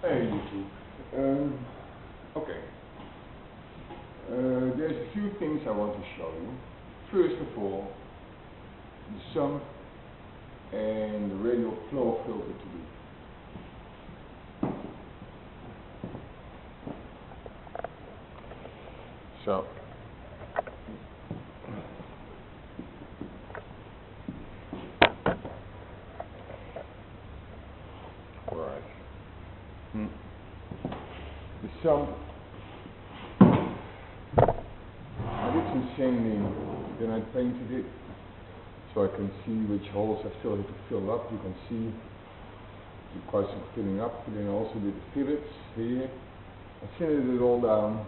Hey YouTube. Okay. There's a few things I want to show you. First of all, the sump and the radial flow filter to do. So, alright. The sump, I did some sanding, then I painted it so I can see which holes I still have to fill up. You can see quite some filling up, and then I also did the fillets here. I sanded it all down,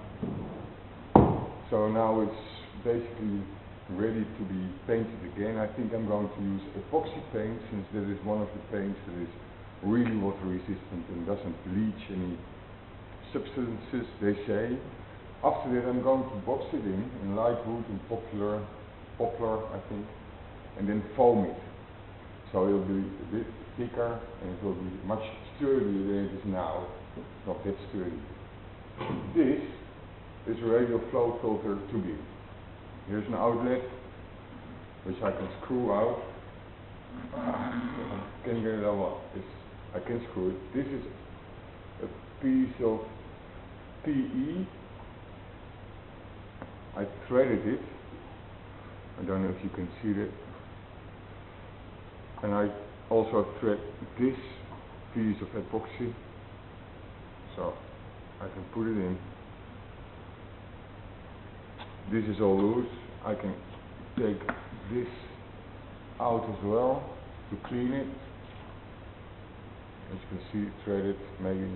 so now it's basically ready to be painted again. I think I'm going to use epoxy paint, since that is one of the paints that is really water resistant and doesn't bleach any substances, they say. After that I'm going to box it in light wood and poplar I think, and then foam it. So it will be a bit thicker and it will be much sturdier than it is now. It's not that sturdy. This is a radial flow filter to be. Here's an outlet which I can screw out. Can you get it out? I can screw it. This is a piece of PE. I threaded it. I don't know if you can see that. And I also thread this piece of epoxy, so I can put it in. This is all loose. I can take this out as well to clean it. As you can see, threaded, maybe,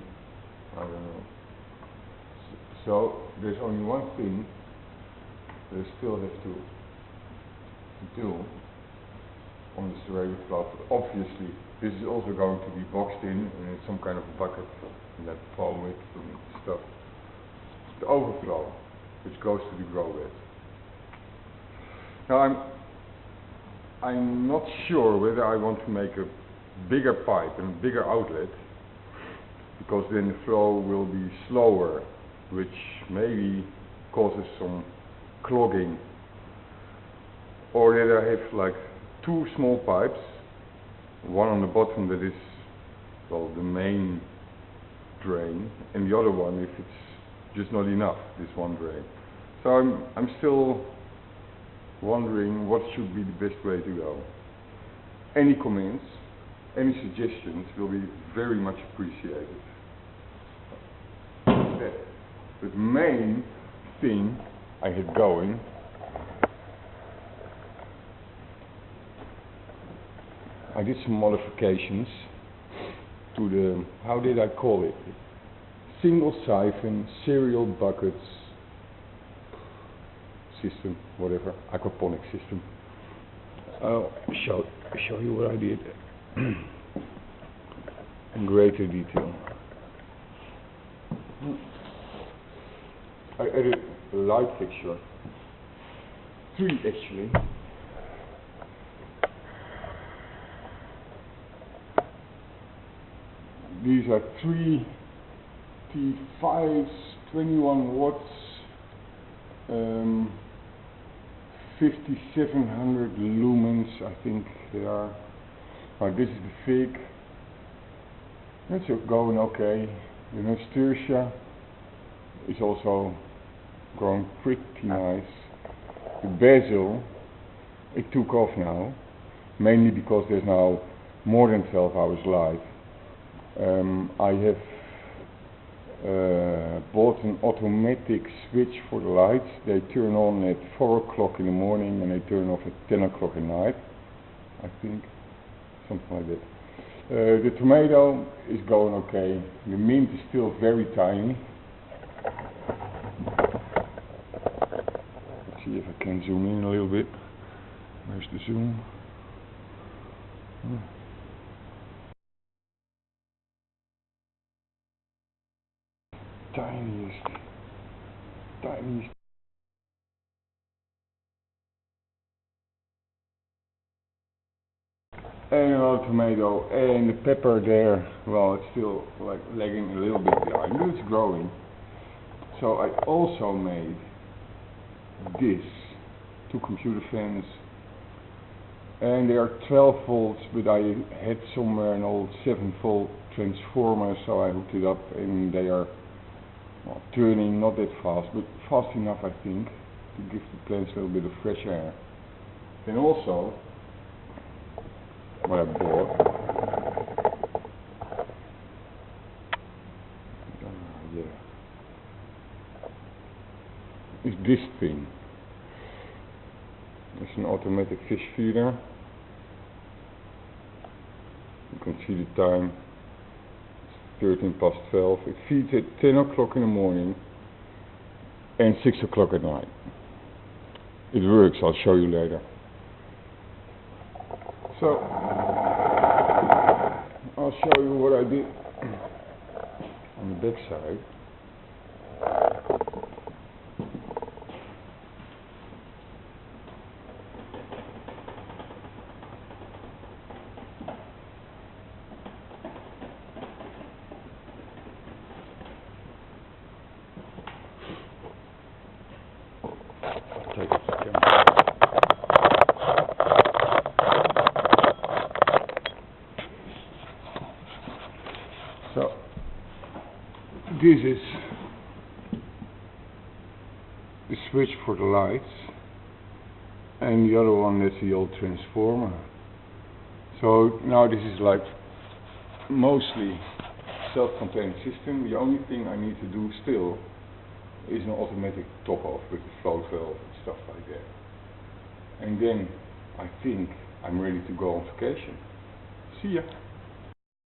I don't know. So there's only one thing that I still have to do on this radial flow. Obviously, this is also going to be boxed in some kind of bucket, and then foam it and stuff. The overflow, which goes to the grow bed. Now I'm not sure whether I want to make a bigger pipe and a bigger outlet, because then the flow will be slower, which maybe causes some clogging. Or that I have like two small pipes, one on the bottom that is, well, the main drain, and the other one if it's just not enough, this one drain. So I'm still wondering what should be the best way to go. Any comments, any suggestions will be very much appreciated. The main thing I had going I did some modifications to the, how did I call it? Single siphon, serial buckets system, whatever, aquaponics system. I'll show you what I did in greater detail. I added a light fixture, 3 actually. These are 3 T5s, 21 watts, 5700 lumens, I think they are. This is the fig. It's going okay. The nasturtia is also growing pretty nice. The basil, it took off now, mainly because there's now more than 12 hours light. I have bought an automatic switch for the lights. They turn on at 4 o'clock in the morning and they turn off at 10 o'clock at night, I think, something like that. The tomato is going okay. The mint is still very tiny. Let's see if I can zoom in a little bit. Where's the zoom? Tiniest. and another tomato, and the pepper there, well, it's still like lagging a little bit behind, but it's growing. So I also made this, 2 computer fans, and they are 12 volts, but I had somewhere an old 7-volt transformer, so I hooked it up, and they are, well, turning not that fast, but fast enough, I think, to give the plants a little bit of fresh air. Then also, what I bought, is this thing. It's an automatic fish feeder. You can see the time. It's 13 past 12. It feeds at 10 o'clock in the morning and 6 o'clock at night. It works, I'll show you later. So, I'll show you what I did on the back side. So, this is the switch for the lights, and the other one is the old transformer. So now this is like mostly self-contained system. The only thing I need to do still is an automatic top off with the float valve and stuff like that. And then I think I'm ready to go on vacation. See ya!